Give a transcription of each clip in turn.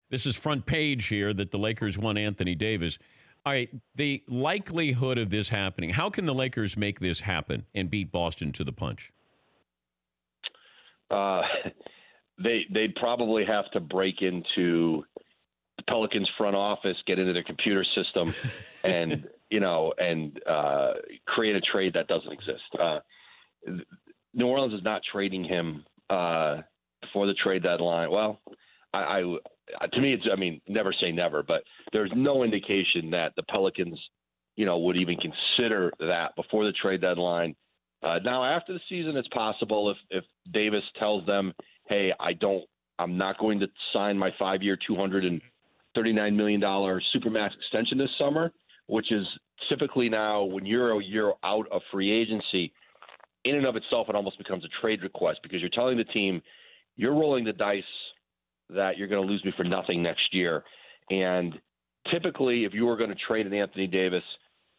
This is front page here that the Lakers want Anthony Davis. All right, the likelihood of this happening, how can the Lakers make this happen and beat Boston to the punch? They'd probably have to break into the Pelicans front office, get into their computer system, and create a trade that doesn't exist. New Orleans is not trading him before the trade deadline. Well, to me, never say never, but there's no indication that the Pelicans, would even consider that before the trade deadline. Now, after the season, it's possible if Davis tells them, hey, I'm not going to sign my 5-year, $239 million Supermax extension this summer, which is typically now when you're a year out of free agency, in and of itself, it almost becomes a trade request because you're telling the team you're rolling the dice that you're going to lose me for nothing next year. And typically, if you were going to trade an Anthony Davis,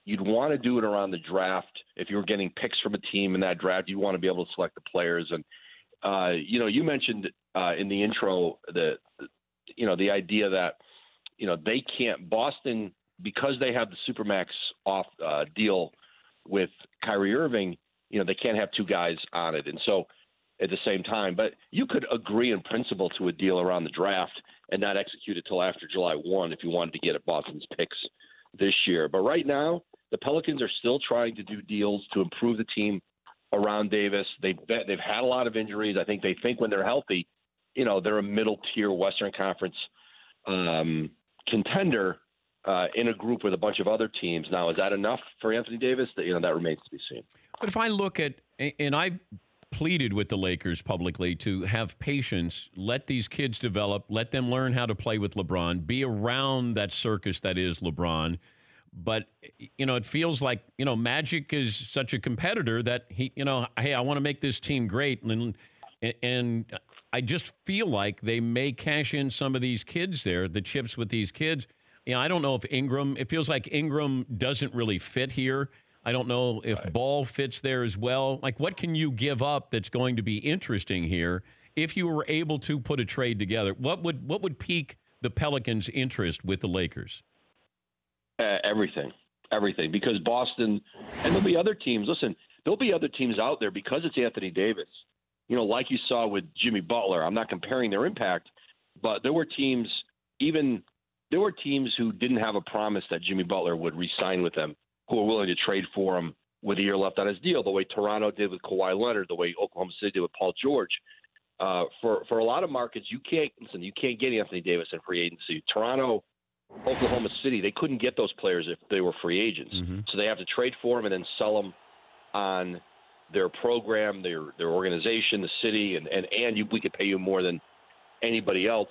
you'd want to do it around the draft. If you were getting picks from a team in that draft, you'd want to be able to select the players. And, you mentioned in the intro the idea that, they can't – Boston, because they have the Supermax off deal with Kyrie Irving, they can't have two guys on it. And so at the same time, but you could agree in principle to a deal around the draft and not execute it till after July 1 if you wanted to get at Boston's picks this year. But right now, the Pelicans are still trying to do deals to improve the team around Davis. They've had a lot of injuries. I think they think when they're healthy, they're a middle-tier Western Conference contender in a group with a bunch of other teams. Now, is that enough for Anthony Davis? That remains to be seen. But if I look at, and I've pleaded with the Lakers publicly to have patience, let these kids develop, let them learn how to play with LeBron, be around that circus that is LeBron. But, it feels like, Magic is such a competitor that he, hey, I want to make this team great. And I just feel like they may cash in some of these kids there, the chips with these kids. I don't know if it feels like Ingram doesn't really fit here. I don't know if Ball fits there as well. Like, what can you give up that's going to be interesting here if you were able to put a trade together? What would pique the Pelicans' interest with the Lakers? Everything, because Boston, and there'll be other teams. Listen, there'll be other teams out there because it's Anthony Davis. Like you saw with Jimmy Butler. I'm not comparing their impact, but there were teams who didn't have a promise that Jimmy Butler would re-sign with them, who were willing to trade for him with a year left on his deal, the way Toronto did with Kawhi Leonard, the way Oklahoma City did with Paul George. For a lot of markets, you can't get Anthony Davis in free agency. Toronto, Oklahoma City, they couldn't get those players if they were free agents. Mm-hmm. So they have to trade for them and then sell them on their program, their organization, the city, and we could pay you more than anybody else.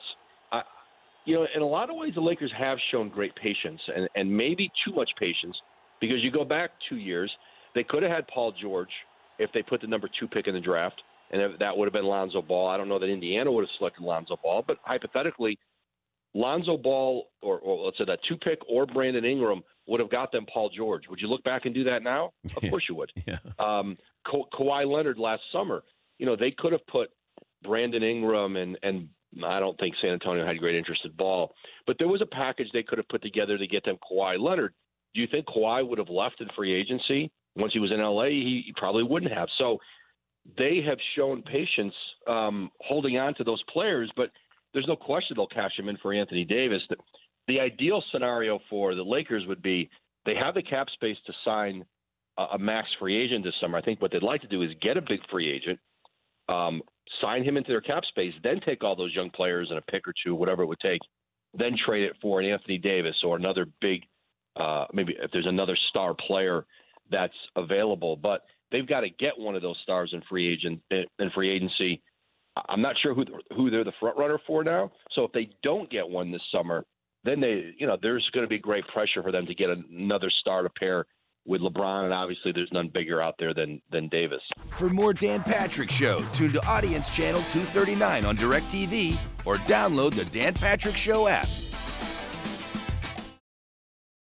In a lot of ways, the Lakers have shown great patience and maybe too much patience. Because you go back 2 years, they could have had Paul George if they put the number 2 pick in the draft, and that would have been Lonzo Ball. I don't know that Indiana would have selected Lonzo Ball, but hypothetically, Lonzo Ball, or let's say that 2 pick, or Brandon Ingram would have got them Paul George. Would you look back and do that now? Of course you would. Yeah. Kawhi Leonard last summer, they could have put Brandon Ingram and I don't think San Antonio had great interest in Ball, but there was a package they could have put together to get them Kawhi Leonard. Do you think Kawhi would have left in free agency once he was in L.A.? He probably wouldn't have. So they have shown patience holding on to those players, but there's no question they'll cash him in for Anthony Davis. The ideal scenario for the Lakers would be they have the cap space to sign a max free agent this summer. I think what they'd like to do is get a big free agent, sign him into their cap space, then take all those young players and a pick or two, whatever it would take, then trade it for an Anthony Davis or another big maybe if there's another star player that's available. But they've got to get one of those stars in free agency. I'm not sure who they're the front runner for now. So if they don't get one this summer, then there's going to be great pressure for them to get another star to pair with LeBron, and obviously there's none bigger out there than Davis. For more Dan Patrick Show, tune to Audience Channel 239 on DirecTV or download the Dan Patrick Show app.